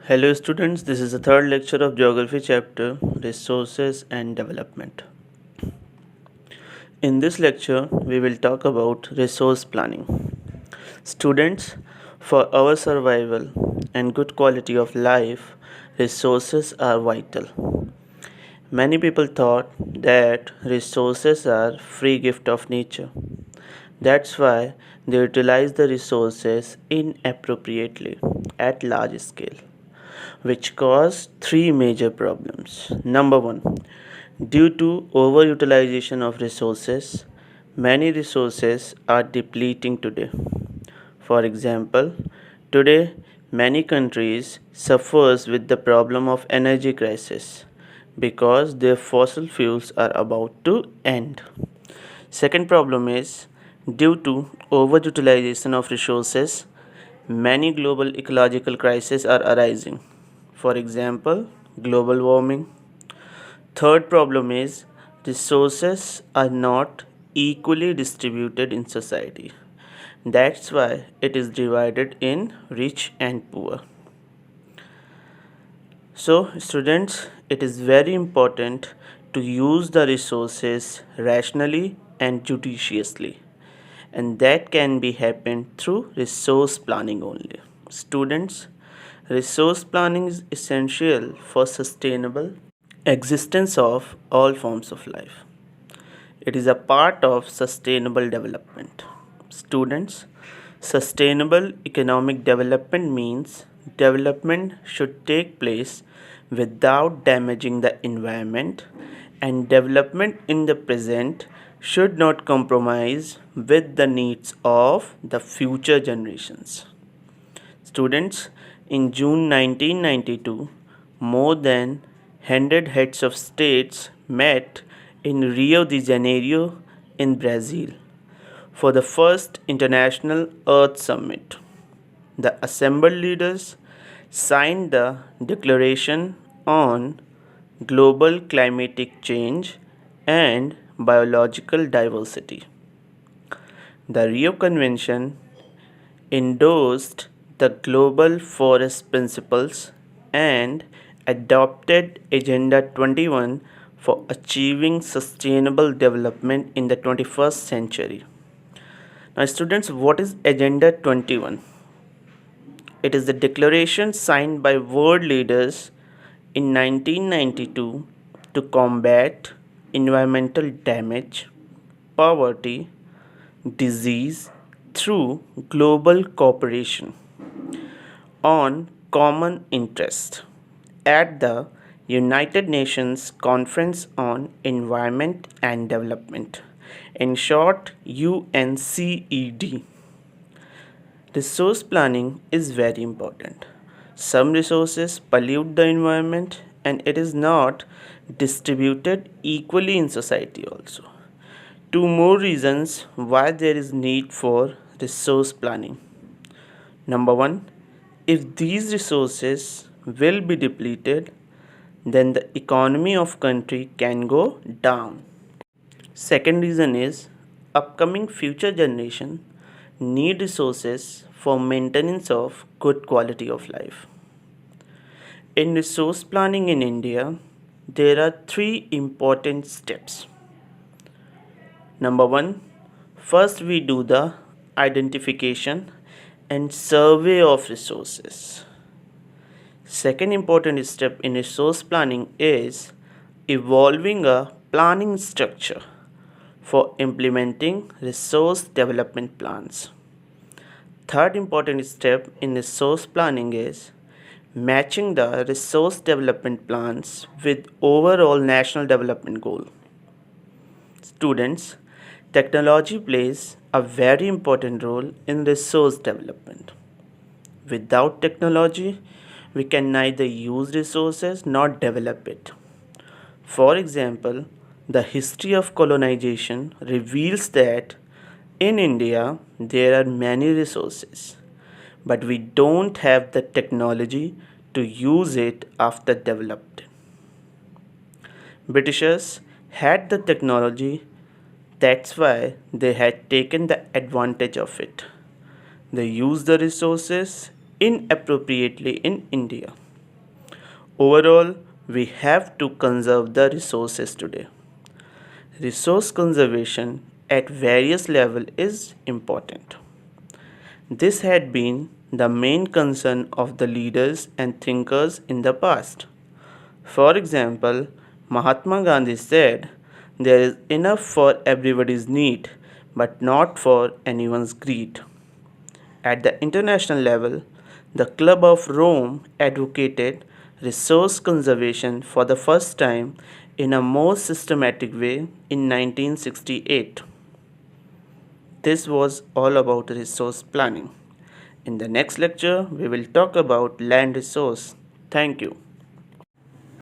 Hello students, this is the third lecture of Geography chapter Resources and Development. In this lecture, we will talk about resource planning. Students, for our survival and good quality of life, resources are vital. Many people thought that resources are free gift of nature. That's why they utilize the resources inappropriately at large scale, which cause three major problems. Number one, due to overutilization of resources, many resources are depleting today. For example, today many countries suffers with the problem of energy crisis because their fossil fuels are about to end. Second problem is due to overutilization of resources, many global ecological crises are arising. For example, global warming. Third problem is resources are not equally distributed in society. That's why it is divided in rich and poor. So, students, it is very important to use the resources rationally and judiciously, and that can be happened through resource planning only. Students, resource planning is essential for sustainable existence of all forms of life. It is a part of sustainable development. Students, sustainable economic development means development should take place without damaging the environment, and development in the present should not compromise with the needs of the future generations. Students, in June 1992, more than 100 heads of states met in Rio de Janeiro in Brazil for the first International Earth Summit. The assembled leaders signed the Declaration on Global Climatic Change and Biological Diversity. The Rio Convention endorsed the Global Forest Principles and adopted Agenda 21 for achieving sustainable development in the 21st century. Now, students, what is Agenda 21? It is the declaration signed by world leaders in 1992 to combat environmental damage, poverty, disease through global cooperation on common interest at the United Nations Conference on Environment and Development, in short UNCED. Resource planning is very important. Some resources pollute the environment and it is not distributed equally in society also. Two more reasons why there is need for resource planning. Number one, if these resources will be depleted, then the economy of country can go down. Second reason is upcoming future generation need resources for maintenance of good quality of life. In resource planning in India, there are three important steps. Number one, first we do the identification and survey of resources. Second important step in resource planning is evolving a planning structure for implementing resource development plans. Third important step in resource planning is matching the resource development plans with overall national development goal. Students, technology plays a very important role in resource development. Without technology, we can neither use resources nor develop it. For example, the history of colonization reveals that in India there are many resources, but we don't have the technology to use it after developed. Britishers had the technology, that's why they had taken the advantage of it. They used the resources inappropriately in India. Overall, we have to conserve the resources today. Resource conservation at various levels is important. This had been the main concern of the leaders and thinkers in the past. For example, Mahatma Gandhi said, "There is enough for everybody's need, but not for anyone's greed." At the international level, the Club of Rome advocated resource conservation for the first time in a more systematic way in 1968. This was all about resource planning. In the next lecture, we will talk about land resource. Thank you.